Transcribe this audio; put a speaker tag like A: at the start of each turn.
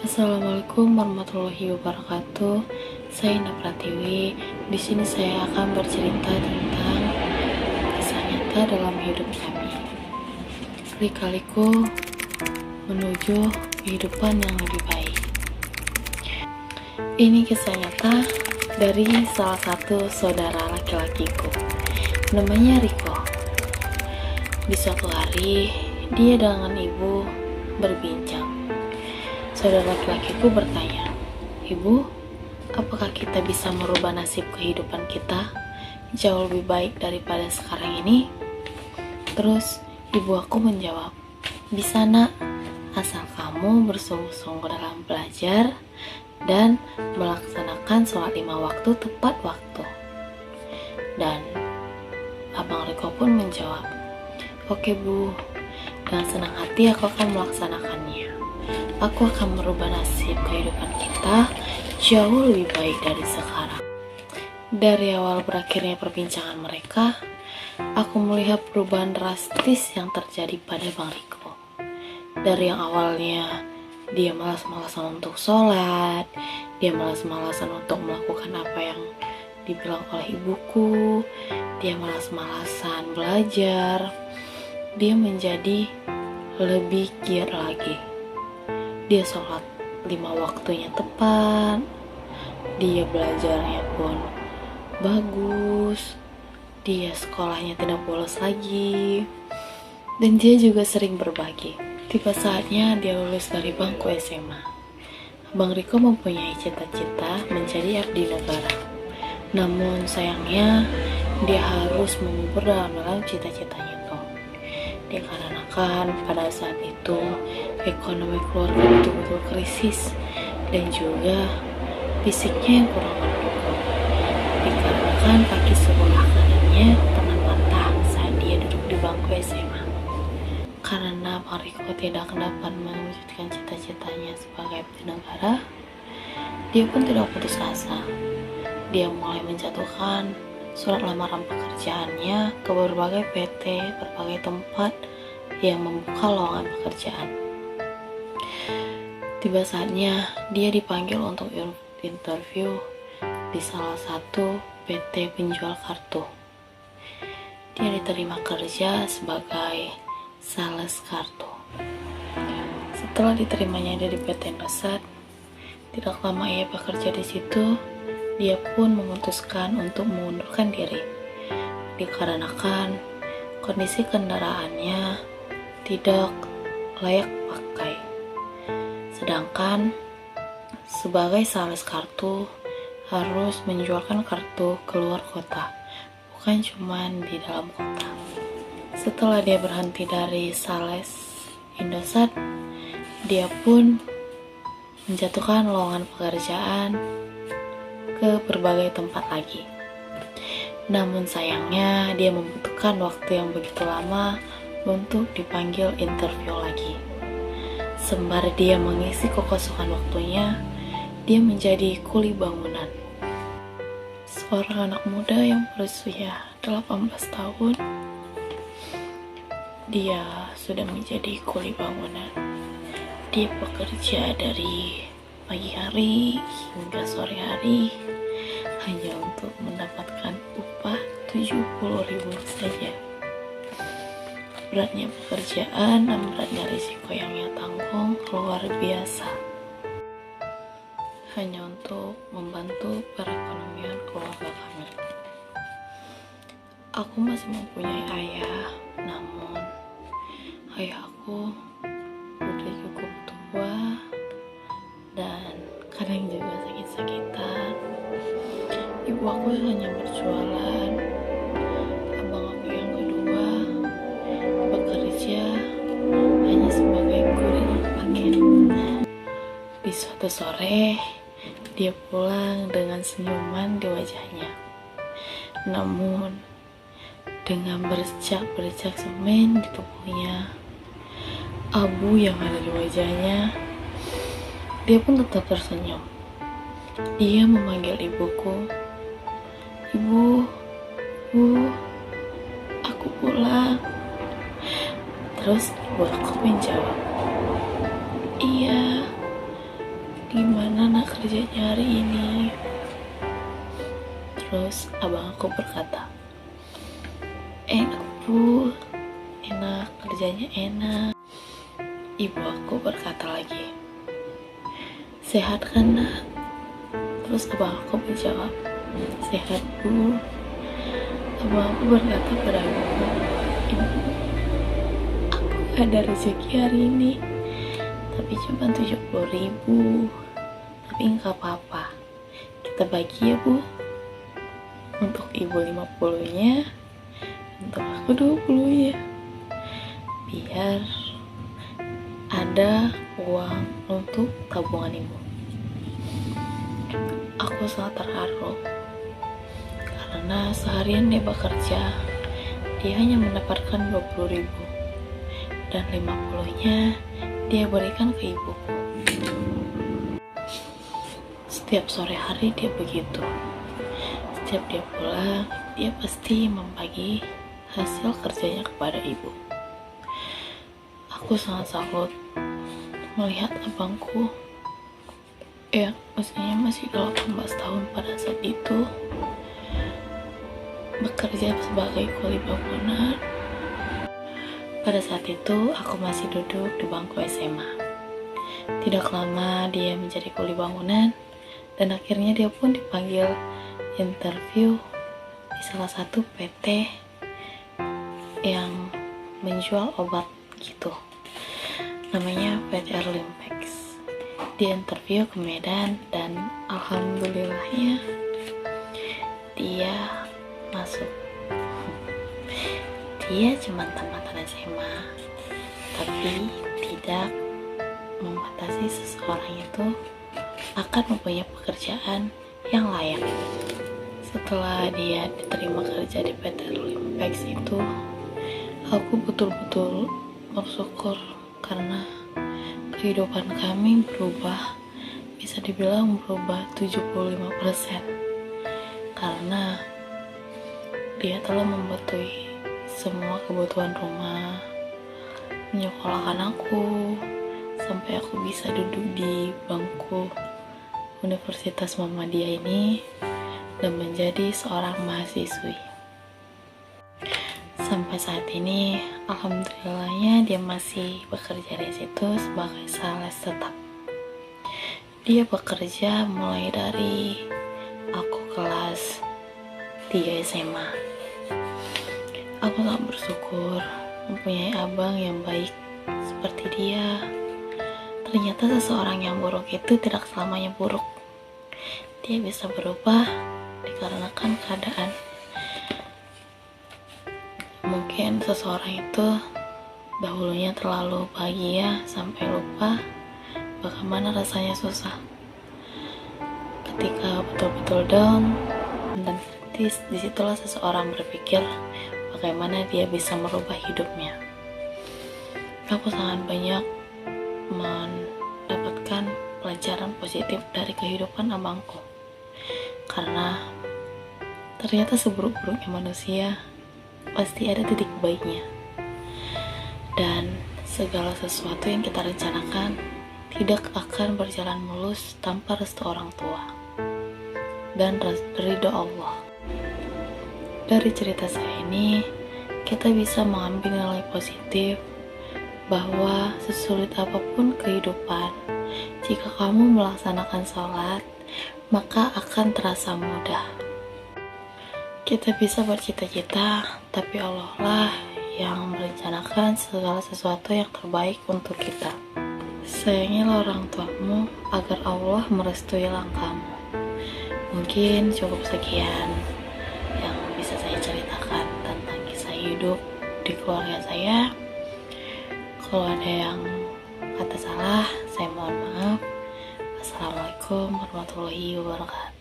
A: Assalamualaikum warahmatullahi wabarakatuh. Saya Ina Pratiwi. Di sini saya akan bercerita tentang kisah nyata dalam hidup kami. Lika-liku menuju kehidupan yang lebih baik. Ini kisah nyata dari salah satu saudara laki-lakiku. Namanya Riko. Di suatu hari, dia dengan ibu berbincang. Saudara laki-lakiku bertanya, "Ibu, apakah kita bisa merubah nasib kehidupan kita jauh lebih baik daripada sekarang ini?" Terus ibu aku menjawab, "Bisa nak, asal kamu bersungguh-sungguh dalam belajar dan melaksanakan sholat 5 waktu tepat waktu." Dan Abang Riko pun menjawab, "Oke Bu, dengan senang hati aku akan melaksanakannya. Aku akan merubah nasib kehidupan kita jauh lebih baik dari sekarang." Dari awal berakhirnya perbincangan mereka, aku melihat perubahan drastis yang terjadi pada Bang Riko. Dari yang awalnya dia malas-malasan untuk sholat, dia malas-malasan untuk melakukan apa yang dibilang oleh ibuku, dia malas-malasan belajar, dia menjadi lebih giat lagi. Dia sholat 5 waktunya tepat, dia belajarnya pun bagus, dia sekolahnya tidak bolos lagi, dan dia juga sering berbagi. Tiba saatnya dia lulus dari bangku SMA. Bang Riko mempunyai cita-cita menjadi abdi negara. Namun sayangnya dia harus mengubur dalam cita-citanya itu. Dikarenakan pada saat itu ekonomi keluarga betul-betul krisis dan juga fisiknya yang kurang mendukung. Dikarenakan kaki sebelah kanannya pernah patah saat dia duduk di bangku SMA. Karena Bang Riko tidak dapat mewujudkan cita-citanya sebagai abdi negara, dia pun tidak putus asa. Dia mulai menjatuhkan surat lamaran pekerjaannya ke berbagai PT, berbagai tempat yang membuka lowongan pekerjaan. Tiba saatnya dia dipanggil untuk interview di salah satu PT penjual kartu. Dia diterima kerja sebagai sales kartu. Setelah diterimanya dia di PT Indosat, tidak lama ia bekerja di situ, dia pun memutuskan untuk mengundurkan diri dikarenakan kondisi kendaraannya tidak layak pakai. Sedangkan sebagai sales kartu harus menjualkan kartu keluar kota, bukan cuma di dalam kota. Setelah dia berhenti dari sales Indosat, dia pun menjatuhkan lowongan pekerjaan ke berbagai tempat lagi. Namun sayangnya dia membutuhkan waktu yang begitu lama untuk dipanggil interview lagi. Sembari dia mengisi kekosongan waktunya, dia menjadi kuli bangunan. Seorang anak muda yang berusia 18 tahun, dia sudah menjadi kuli bangunan. Dia bekerja dari pagi hari hingga sore hari hanya untuk mendapatkan upah 70.000 saja. Beratnya pekerjaan dan beratnya risiko yang ia tanggung luar biasa, hanya untuk membantu perekonomian keluarga kami. Aku masih mempunyai ayah, namun ayahku udah cukup tua dan kadang juga sakit-sakitan. Ibu aku hanya berjualan. Abang aku yang kedua bekerja hanya sebagai kurir paket. Di suatu sore, dia pulang dengan senyuman di wajahnya. Namun, dengan bercak-bercak semen di tubuhnya, abu yang ada di wajahnya, dia pun tetap tersenyum. Dia memanggil ibuku, "Ibu, Bu, aku pulang." Terus ibu aku menjawab, "Iya, gimana nak kerjanya hari ini? Terus abang aku berkata, enak bu, enak, kerjanya enak. Ibu aku berkata lagi, sehat kan nak? Terus abang aku menjawab, sehat bu. Abang aku berkata pada ibu, ibu, aku ada rezeki hari ini, tapi cuma 70.000. Tapi nggak apa-apa, kita bagi ya bu. Untuk ibu 50-nya, untuk aku 20-nya, biar ada uang untuk tabungan ibu. Aku sangat terharu karena seharian dia bekerja, dia hanya mendapatkan 20.000 dan 50-nya dia berikan ke ibuku. Setiap sore hari dia begitu. Setiap dia pulang, dia pasti membagi hasil kerjanya kepada ibu. Aku sangat salut melihat abangku yang usianya masih 18 tahun pada saat itu bekerja sebagai kuli bangunan. Pada saat itu aku masih duduk di bangku SMA. Tidak lama dia menjadi kuli bangunan dan akhirnya dia pun dipanggil interview di salah satu PT yang menjual obat gitu, namanya PT Erlimpex. Dia interview ke Medan dan alhamdulillahnya dia masuk. Dia cuma tamatan SMA, tapi tidak membatasi seseorang itu akan mempunyai pekerjaan yang layak. Setelah dia diterima kerja di PT Erlimpex itu, aku betul-betul bersyukur karena kehidupan kami berubah, bisa dibilang berubah 75%, karena dia telah membantu semua kebutuhan rumah, menyekolahkan aku sampai aku bisa duduk di bangku Universitas Muhammadiyah ini dan menjadi seorang mahasiswi. Sampai saat ini, alhamdulillahnya dia masih bekerja di situ sebagai sales tetap. Dia bekerja mulai dari aku kelas 3 SMA. Aku sangat bersyukur mempunyai abang yang baik seperti dia. Ternyata seseorang yang buruk itu tidak selamanya buruk. Dia bisa berubah dikarenakan keadaan. Mungkin seseorang itu dahulunya terlalu bahagia sampai lupa bagaimana rasanya susah. Ketika betul-betul down dan kritis, disitulah seseorang berpikir bagaimana dia bisa merubah hidupnya. Aku sangat banyak mendapatkan pelajaran positif dari kehidupan abangku, karena ternyata seburuk-buruknya manusia pasti ada titik baiknya, dan segala sesuatu yang kita rencanakan tidak akan berjalan mulus tanpa restu orang tua dan ridho Allah. Dari cerita saya ini, kita bisa mengambil nilai positif bahwa sesulit apapun kehidupan, jika kamu melaksanakan sholat, maka akan terasa mudah. Kita bisa bercita-cita, tapi Allah lah yang merencanakan segala sesuatu yang terbaik untuk kita. Sayangilah orang tuamu agar Allah merestui langkahmu. Mungkin cukup sekian yang bisa saya ceritakan tentang kisah hidup di keluarga saya. Kalau ada yang kata salah, saya mohon maaf. Assalamualaikum warahmatullahi wabarakatuh.